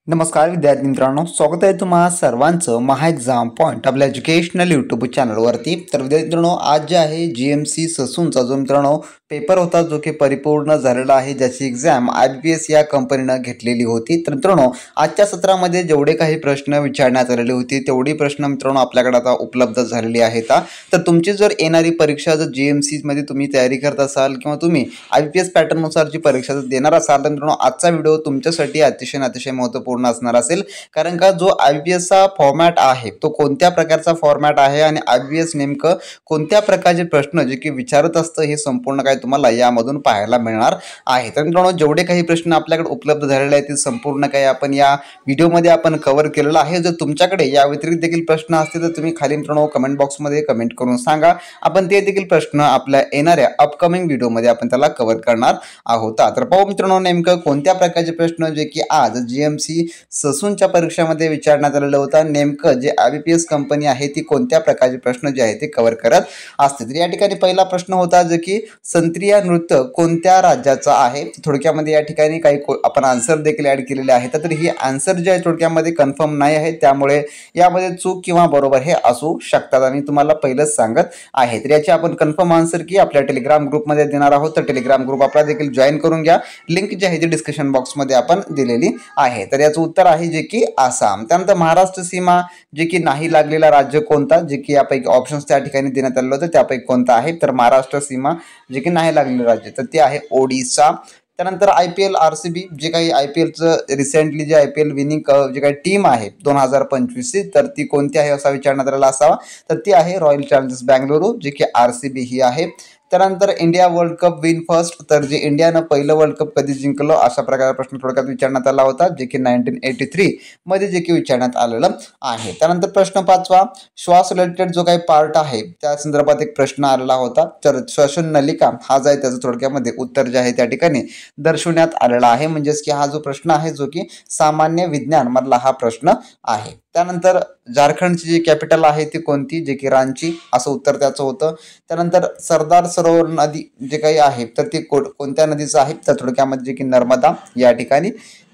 नमस्कार विद्यार्थी मित्रांनो, स्वागत आहे तुम्हा सर्वांचं महा एक्झाम पॉईंट आपल्या एज्युकेशनल यूट्यूब चॅनलवरती। तर विद्यार्थी मित्रांनो, आज जे आहे GMC ससूनचा जो मित्रांनो पेपर होता जो की परिपूर्ण झालेला आहे, ज्याची एक्झाम IBPS या कंपनीनं घेतलेली होती। तर मित्रांनो, आजच्या सत्रामध्ये जेवढे काही प्रश्न विचारण्यात आलेले होते तेवढी प्रश्न मित्रांनो आपल्याकडे आता उपलब्ध झालेली आहेत। तर तुमची जर येणारी परीक्षा जर GMC मध्ये तुम्ही तयारी करत असाल किंवा तुम्ही IBPS पॅटर्ननुसारची परीक्षा जर देणार असाल तर मित्रांनो आजचा व्हिडिओ तुमच्यासाठी अतिशय महत्त्वपूर्ण असणार असेल। कारण का जो IBPS चा फॉर्मॅट आहे तो कोणत्या प्रकारचा फॉर्मॅट आहे आणि IBPS नेमकं कोणत्या प्रकारचे प्रश्न जे की विचारत असतं हे संपूर्ण काय तुम्हाला यामधून पाहायला मिळणार आहे। तर मित्रांनो, जेवढे काही प्रश्न आपल्याकडे उपलब्ध झालेले आहेत ते संपूर्ण काही आपण या व्हिडिओमध्ये आपण कव्हर केलेलं आहे। जर तुमच्याकडे या व्यतिरिक्त देखील प्रश्न असतील तर तुम्ही खाली मित्रांनो कमेंट बॉक्समध्ये कमेंट करून सांगा, आपण ते देखील प्रश्न आपल्या येणाऱ्या अपकमिंग व्हिडिओमध्ये आपण त्याला कव्हर करणार आहोत। तर पाहू मित्रांनो, नेमकं कोणत्या प्रकारचे प्रश्न जे की आज GMC ससूनच्या परीक्षेमध्ये विचारण्यात आलेलं होतं, नेमकं जे IBPS कंपनी आहे ती कोणत्या प्रकारचे प्रश्न जे आहे ते कव्हर करत असते। तर या ठिकाणी पहिला प्रश्न होता जो की संत्रिया नृत्य कोणत्या राज्याचा आहे। थोडक्यामध्ये या ठिकाणी काही आपण आन्सर देखील ऍड केलेले आहेत, तर ही आन्सर जे आहे थोडक्यामध्ये कन्फर्म नाही आहे, त्यामुळे यामध्ये चूक किंवा बरोबर हे असू शकतात आणि तुम्हाला पहिलेच सांगत आहे। तर याची आपण कन्फर्म आन्सर की आपल्या टेलिग्राम ग्रुपमध्ये देणार आहोत, तर टेलिग्राम ग्रुप आपला देखील जॉईन करून घ्या, लिंक जी आहे ती डिस्क्रिप्शन बॉक्समध्ये आपण दिलेली आहे। तर याचं उत्तर आहे जे की आसाम। त्यानंतर महाराष्ट्र सीमा जे की नाही लागलेला राज्य कोणता, जे की यापैकी ऑप्शन्स त्या ठिकाणी देण्यात आले होते त्यापैकी कोणता आहे, तर महाराष्ट्र सीमा जे की नाही लागलेलं राज्य तर ते आहे ओडिसा। त्यानंतर IPL RCB जे काही IPLचं रिसेंटली जे IPL विनिंग जे काही टीम आहे 2025 तर ती कोणती आहे असा विचारण्यात आलेला असावा, तर ती आहे रॉयल चॅलेंजर्स बँगळुरू जे की RCB ही आहे। त्यानंतर India world cup win first, तर जे इंडियानं पहिलं वर्ल्ड कप कधी जिंकलं अशा प्रकारचा प्रश्न थोडक्यात विचारण्यात आला होता, जे की 1983 मध्ये जे की विचारण्यात आलेलं आहे। त्यानंतर प्रश्न 5वा, श्वास रिलेटेड जो काही पार्ट आहे त्या संदर्भात एक प्रश्न आलेला होता, तर श्वसन नलिका हा जो आहे त्याचं थोडक्यामध्ये उत्तर जे आहे त्या ठिकाणी दर्शवण्यात आलेला आहे। म्हणजेच की हा जो प्रश्न आहे जो की सामान्य विज्ञान मधला हा प्रश्न आहे। त्यानंतर झारखंडची जी कॅपिटल आहे ती कोणती, जे की रांची असं उत्तर त्याचं होतं। त्यानंतर सरदार सरोवर नदी जे काही आहे तर ती कोणत्या नदीचं आहे, तर थोडक्यामध्ये जे की नर्मदा या ठिकाणी।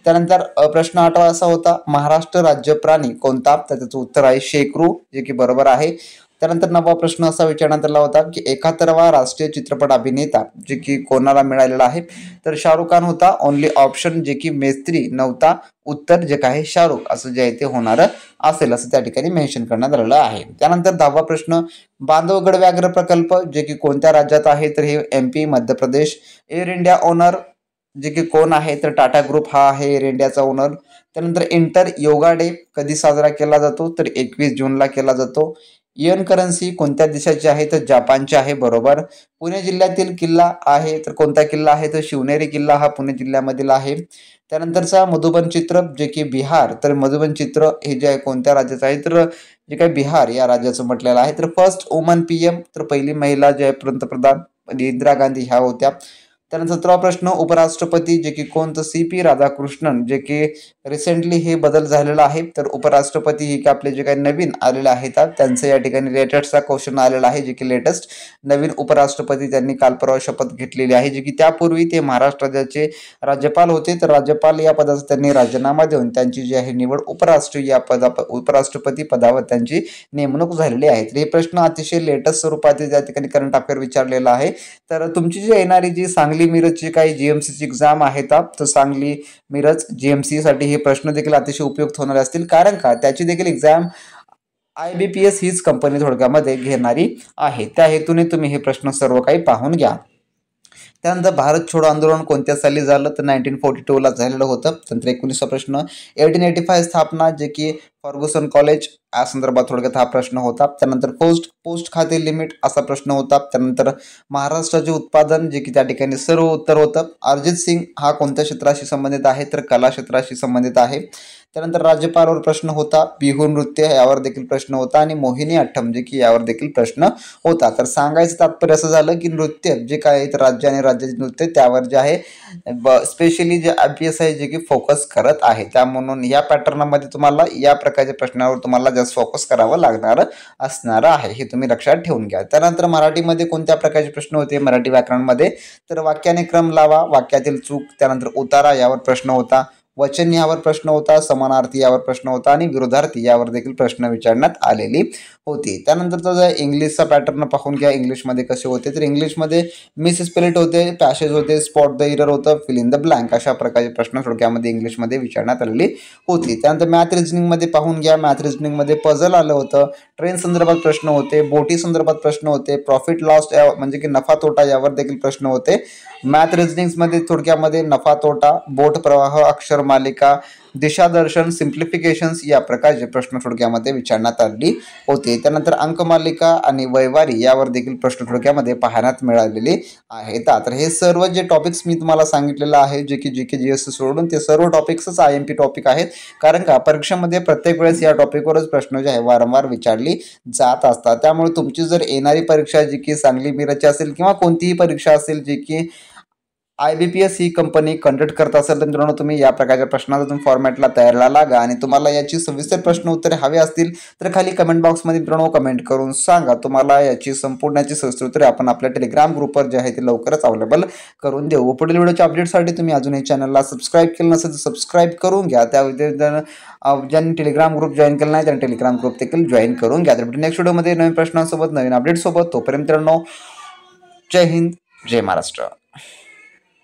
त्यानंतर प्रश्न 8वा असा होता, महाराष्ट्र राज्य प्राणी कोणता, तर त्याचं उत्तर आहे शेकरू जे की बरोबर आहे। त्यानंतर 9वा प्रश्न असा विचारण्यात आला होता की 71वा राष्ट्रीय चित्रपट अभिनेता जे की कोणाला मिळालेला आहे, तर शाहरुख खान होता। ओनली ऑप्शन जे की मेस्त्री नव्हता, उत्तर जे काय शाहरुख असं जे आहे ते होणार असेल असं त्या ठिकाणी मेन्शन करण्यात आलेलं आहे। त्यानंतर 10वा प्रश्न, बांधवगड व्याघ्र प्रकल्प जे की कोणत्या राज्यात आहे, तर हे MP Madhya Pradesh. Air India owner जे की कोण आहे, तर टाटा ग्रुप हा आहे एअर इंडियाचा ओनर। त्यानंतर इंटर योगा डे कधी साजरा केला जातो, तर 21 जूनला केला जातो। युएन करन्सी कोणत्या देशाची आहे, तर जपानची आहे बरोबर। पुणे जिल्ह्यातील किल्ला आहे, तर कोणता किल्ला आहे, तर शिवनेरी किल्ला हा पुणे जिल्ह्यामधील आहे। त्यानंतरचा मधुबन चित्र जे की बिहार, तर मधुबन चित्र हे जे आहे कोणत्या राज्याचं आहे, तर जे काही बिहार या राज्याचं म्हटलेलं आहे। तर फर्स्ट वुमन PM, तर पहिली महिला जे आहे पंतप्रधान इंदिरा गांधी ह्या होत्या। त्यानंतर 17वा प्रश्न, उपराष्ट्रपती जे की कोणतं, CP राधाकृष्णन जे की रिसेंटली हे बदल झालेला आहे, तर उपराष्ट्रपती हे की आपले जे काही नवीन आलेले आहेत त्यांचं या ठिकाणी लेटेस्टचा क्वेश्चन आलेला आहे, जे की लेटेस्ट नवीन उपराष्ट्रपती त्यांनी काल परवा शपथ घेतलेली आहे, जे की त्यापूर्वी ते महाराष्ट्र राज्याचे राज्यपाल होते। तर राज्यपाल या पदाचा त्यांनी राजीनामा देऊन त्यांची जी आहे निवड उपराष्ट्रपती पदावर त्यांची नेमणूक झालेली आहे। तर हे प्रश्न अतिशय लेटेस्ट स्वरूपात त्या ठिकाणी करंट अफेअर विचारलेला आहे। तर तुमची जी येणारी जी सांगली मिरजची काही GMCची एक्झाम आहे तर सांगली मिरज GMC साठी हे प्रश्न देखील अतिशय उपयुक्त होणार असतील, कारण का त्याची देखील एक्झाम IBPS हीच कंपनी थोडक्यामध्ये घेणारी आहे। त्या हेतूने तुम्ही हे प्रश्न सर्व काही पाहून घ्या। त्यानंतर भारत छोडो आंदोलन कोणत्या साली झालं, तर 1942 ला झालेलं होतं। त्यानंतर 19वा प्रश्न, 1885 स्थापना जे की फर्ग्युसन कॉलेज या संदर्भात थोडक्यात हा प्रश्न होता। त्यानंतर पोस्ट खाते लिमिट असा प्रश्न होता। त्यानंतर महाराष्ट्राचे उत्पादन जे की त्या ठिकाणी सर्व उत्तर होतं। अरिजित सिंग हा कोणत्या क्षेत्राशी संबंधित आहे, तर कला क्षेत्राशी संबंधित आहे। त्यानंतर राज्यपालवर प्रश्न होता, बिहू नृत्य यावर देखील प्रश्न होता आणि मोहिनी अट्टम जे की यावर देखील प्रश्न होता। तर सांगायचं तात्पर्य असं झालं की नृत्य जे काय राज्य आणि राज्याचे नृत्य त्यावर जे आहे स्पेशली जे IBPS आहे जे की फोकस करत आहे, त्यामुळे या पॅटर्नमध्ये तुम्हाला या प्रकारच्या प्रश्नावर तुम्हाला जास्त फोकस करावं लागणार असणार आहे, हे तुम्ही लक्षात ठेवून घ्या। त्यानंतर मराठीमध्ये कोणत्या प्रकारचे प्रश्न होते, मराठी व्याकरणमध्ये तर वाक्याने क्रम लावा, वाक्यातील चूक, त्यानंतर उतारा यावर प्रश्न होता। वचन यावर प्रश्न होता, समानार्थी यावर प्रश्न होता आणि विरोधार्थी यावर देखील प्रश्न विचारण्यात आलेली होती. त्यानंतरचा जर इंग्लिशचा पॅटर्न पाहून घ्या, इंग्लिशमध्ये कसे होते तर इंग्लिशमध्ये मिस स्पेलिट होते, पॅसेज होते, स्पॉट द एरर होतं, फिल इन द ब्लँक अशा प्रकारचे प्रश्न थोडक्यामध्ये इंग्लिशमध्ये विचारण्यात आलेली होती. त्यानंतर मॅथ रिझनिंगमध्ये पाहून घ्या, मॅथ रिझनिंगमध्ये पझल आलं होतं, ट्रेन संदर्भात प्रश्न होते, बोटी संदर्भात प्रश्न होते, प्रॉफिट लॉस म्हणजे की नफा तोटा यावर देखील प्रश्न होते. मॅथ रिझनिंग्समध्ये थोडक्यामध्ये नफा तोटा, बोट प्रवाह, अक्षर मालिका, दिशादर्शन, सिम्प्लिफिकेशन्स या प्रकारचे प्रश्न थोडक्यामध्ये विचारण्यात आली होते. त्यानंतर अंकमालिका आणि वैवारी यावर देखील प्रश्न थोडक्यामध्ये पाहण्यात मिळालेले आहेत. तर हे सर्व जे टॉपिक्स मी तुम्हाला सांगितलेलं आहे, जे की GK GS सोडून ते सर्व टॉपिक्सच IMP टॉपिक आहेत, कारण का परीक्षेमध्ये प्रत्येक वेळेस या टॉपिकवरच प्रश्न जे आहे वारंवार विचारली जात असतात. त्यामुळे तुमची जर येणारी परीक्षा जी की सांगली मिरजची असेल किंवा कोणतीही परीक्षा असेल जी की IBPS ही कंपनी कंडक्ट करत असेल तर मित्रांनो तुम्ही या प्रकारच्या प्रश्नाचा तुम्ही फॉर्मॅटला तयारीला लागा आणि तुम्हाला याची सविस्तर प्रश्न उत्तरे हवे असतील तर खाली कमेंट बॉक्समध्ये मित्रांनो कमेंट करून सांगा. तुम्हाला याची संपूर्णाची सविस्तर उत्तरे आपण आपल्या टेलिग्राम ग्रुपवर जे आहे ते लवकरच अवेलेबल करून देऊ. पुढील व्हिडिओच्या अपडेटसाठी तुम्ही अजूनही चॅनलला सबस्क्राईब केलं नसेल तर सबस्क्राईब करून घ्या. त्या ज्यांनी टेलिग्राम ग्रुप जॉईन केला नाही त्यांनी टेलिग्राम ग्रुप देखील जॉईन करून घ्या. तर नेक्स्ट व्हिडिओमध्ये नवीन प्रश्नांसोबत नवीन अपडेटसोबत तोपर्यंत मित्रांनो जय हिंद, जय महाराष्ट्र.